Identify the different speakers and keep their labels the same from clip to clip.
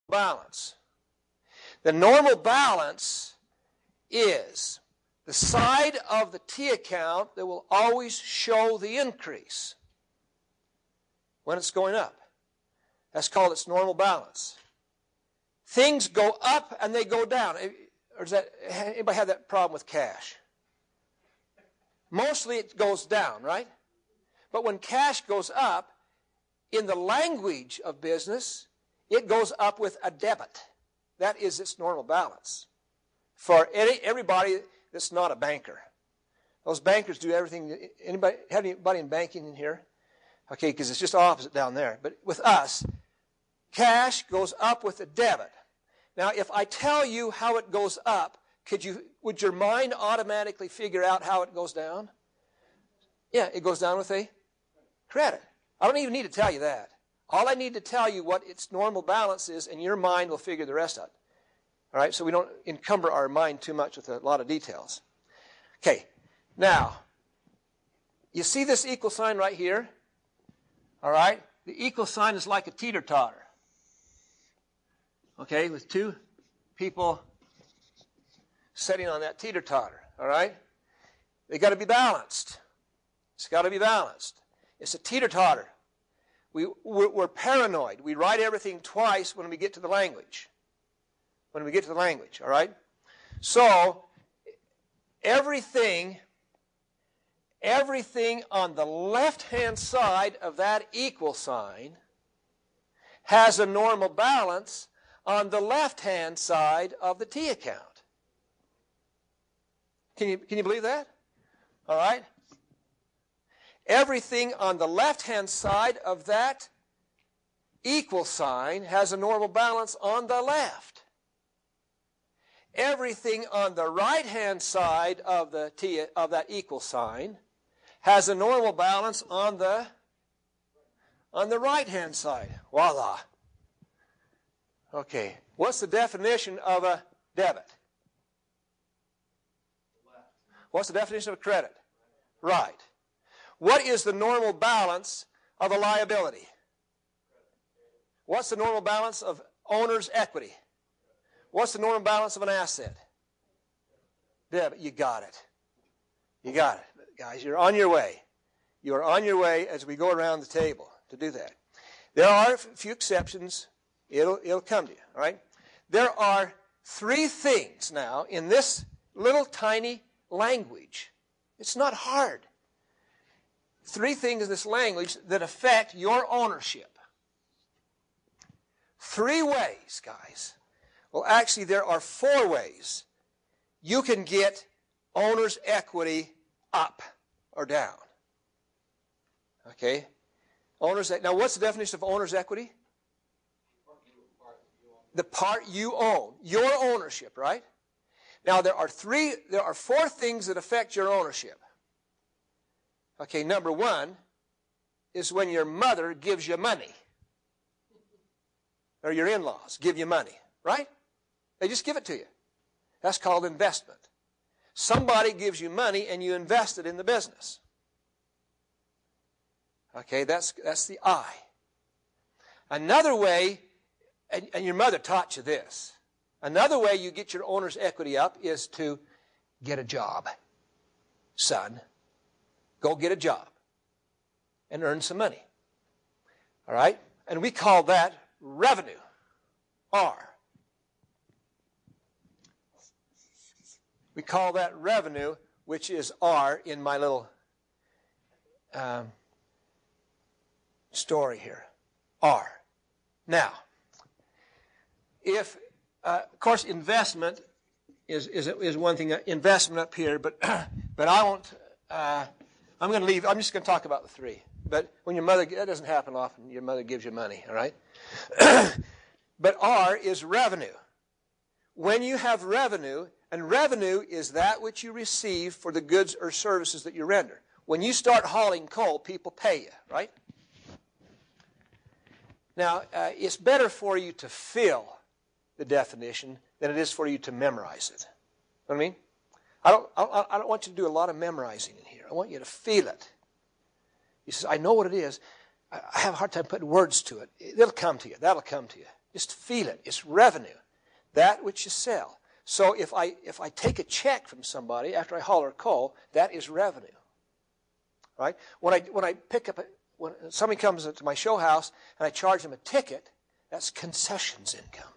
Speaker 1: balance. The normal balance is the side of the T account that will always show the increase when it's going up. That's called its normal balance. Things go up and they go down. Or does anybody have that problem with cash? Mostly it goes down, right? But when cash goes up, in the language of business, it goes up with a debit. That is its normal balance. For everybody that's not a banker. Those bankers do everything. Anybody have anybody in banking in here? Okay, because it's just opposite down there. But with us, cash goes up with a debit. Now, if I tell you how it goes up, would your mind automatically figure out how it goes down? Yeah, it goes down with a credit. I don't even need to tell you that. All I need to tell you what its normal balance is, and your mind will figure the rest out. All right, so we don't encumber our mind too much with a lot of details. Okay, now, you see this equal sign right here? All right, the equal sign is like a teeter-totter. Okay, with two people sitting on that teeter-totter. All right, they got to be balanced. It's got to be balanced. It's a teeter-totter. We're paranoid. We write everything twice when we get to the language. When we get to the language, all right? So, everything on the left-hand side of that equal sign has a normal balance on the left-hand side of the T account. Can you believe that? All right? Everything on the left-hand side of that equal sign has a normal balance on the left. Everything on the right-hand side of the T of that equal sign has a normal balance on the right-hand side. Voila. Okay. What's the definition of a debit? What's the definition of a credit? Right. What is the normal balance of a liability? What's the normal balance of owner's equity? What's the normal balance of an asset? Debit. You got it. You got it. Guys, you're on your way. You are on your way as we go around the table to do that. There are a few exceptions. It'll come to you, all right? There are three things now in this little tiny language. It's not hard. Three things in this language that affect your ownership. Three ways, guys. Well, actually, there are four ways you can get owner's equity up or down. Okay? Now, what's the definition of owner's equity? The part you own. Your ownership, right? Now, there are four things that affect your ownership. Okay, number one is when your mother gives you money. Or your in-laws give you money, right? They just give it to you. That's called investment. Somebody gives you money and you invest it in the business. Okay, that's the I. Another way, and your mother taught you this, another way you get your owner's equity up is to get a job. Son, go get a job and earn some money. All right? And we call that revenue. R. We call that revenue, which is R in my little story here. R. Now, if, of course, investment is one thing, investment up here, but I won't, I'm going to leave, I'm just going to talk about the three. But when your mother, that doesn't happen often, your mother gives you money, all right? But R is revenue. When you have revenue, and revenue is that which you receive for the goods or services that you render. When you start hauling coal, people pay you, right? Now, it's better for you to feel the definition than it is for you to memorize it. You know what I mean? I don't want you to do a lot of memorizing in here. I want you to feel it. He says, I know what it is. I have a hard time putting words to it. It'll come to you. That'll come to you. Just feel it. It's revenue. That which you sell. So if I take a check from somebody after I haul their coal, that is revenue. Right? When I pick up when somebody comes to my show house and I charge them a ticket, that's concessions income.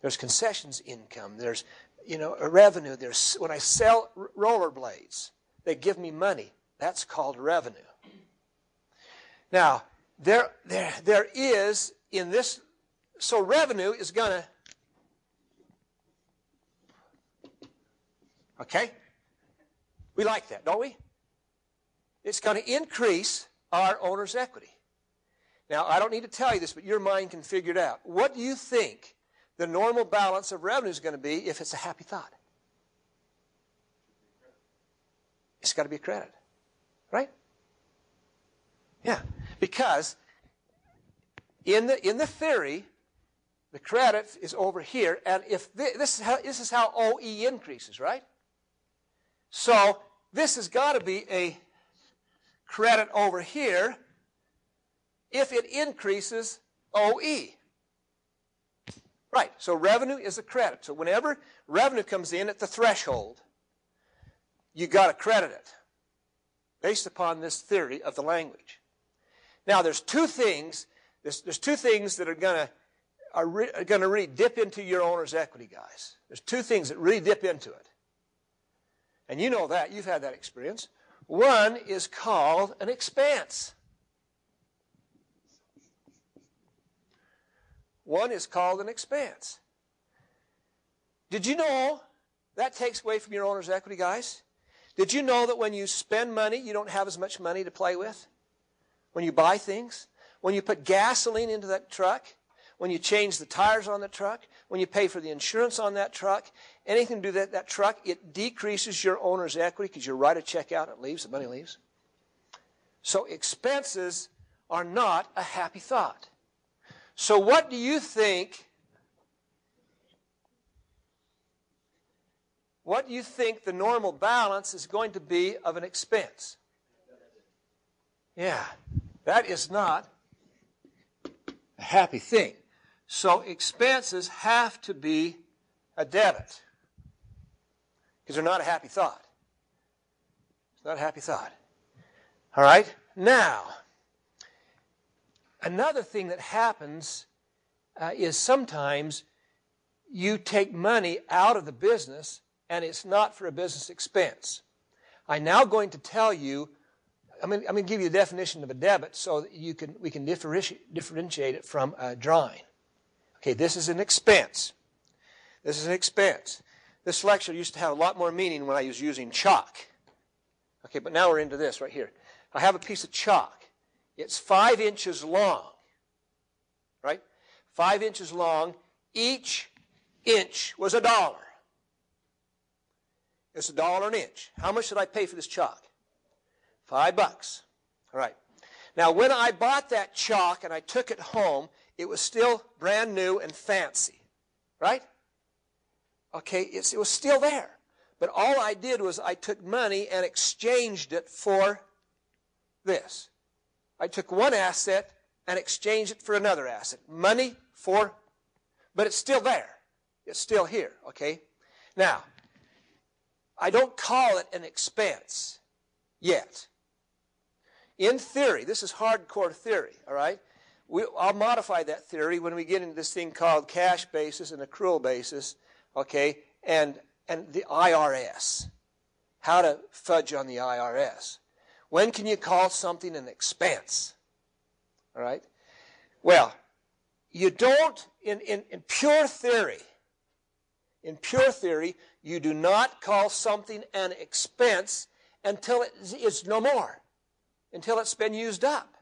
Speaker 1: There's concessions income. There's a revenue. There's when I sell rollerblades, they give me money. That's called revenue. Now, there is in this, so revenue is going to, okay? We like that, don't we? It's going to increase our owner's equity. Now, I don't need to tell you this, but your mind can figure it out. What do you think the normal balance of revenue is going to be if it's a happy thought? It's got to be a credit, right? Yeah, because in the theory, the credit is over here, and if this is how OE increases, right? So this has got to be a credit over here if it increases OE. Right, so revenue is a credit. So whenever revenue comes in at the threshold, you got to credit it based upon this theory of the language. Now, there's two things. There's two things that are going to really dip into your owner's equity, guys. There's two things that really dip into it, and you know that. You've had that experience. One is called an expense. One is called an expense. Did you know that takes away from your owner's equity, guys? Did you know that when you spend money, you don't have as much money to play with? When you buy things? When you put gasoline into that truck? When you change the tires on the truck? When you pay for the insurance on that truck? Anything to do with that truck, it decreases your owner's equity because you write a check out, it leaves, the money leaves. So expenses are not a happy thought. So what do you think? What do you think the normal balance is going to be of an expense? Yeah, that is not a happy thing. So expenses have to be a debit because they're not a happy thought. It's not a happy thought. All right? Now, another thing that happens is sometimes you take money out of the business and it's not for a business expense. I'm now going to tell you, I'm going to give you a definition of a debit so that we can differentiate it from a drawing. Okay, this is an expense. This is an expense. This lecture used to have a lot more meaning when I was using chalk. Okay, but now we're into this right here. I have a piece of chalk. It's 5 inches long, right? 5 inches long. Each inch was $1. It's $1 an inch. How much did I pay for this chalk? $5. All right. Now, when I bought that chalk and I took it home, it was still brand new and fancy, right? Okay, it was still there. But all I did was I took money and exchanged it for this. I took one asset and exchanged it for another asset. Money for, but it's still there. It's still here, okay? Now, I don't call it an expense yet. In theory, this is hardcore theory, all right? I'll modify that theory when we get into this thing called cash basis and accrual basis, okay, and the IRS. How to fudge on the IRS. When can you call something an expense? All right? Well, you don't, in pure theory, you do not call something an expense until it's no more, until it's been used up.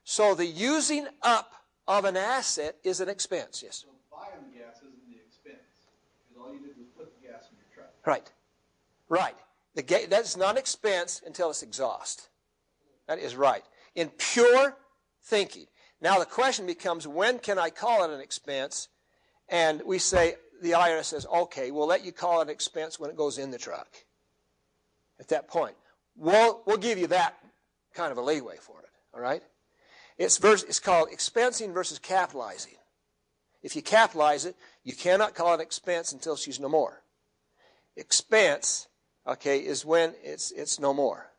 Speaker 1: So the using up of an asset is an expense, yes?
Speaker 2: So buying the gas isn't the expense, because all you did was put the gas in your truck.
Speaker 1: Right. Right. That's not an expense until it's exhaust. That is right. In pure thinking. Now the question becomes, when can I call it an expense? And we say, the IRS says, okay, we'll let you call it an expense when it goes in the truck. At that point. We'll give you that kind of a leeway for it. All right? It's called expensing versus capitalizing. If you capitalize it, you cannot call it expense until she's no more. Expense, okay, is when it's no more.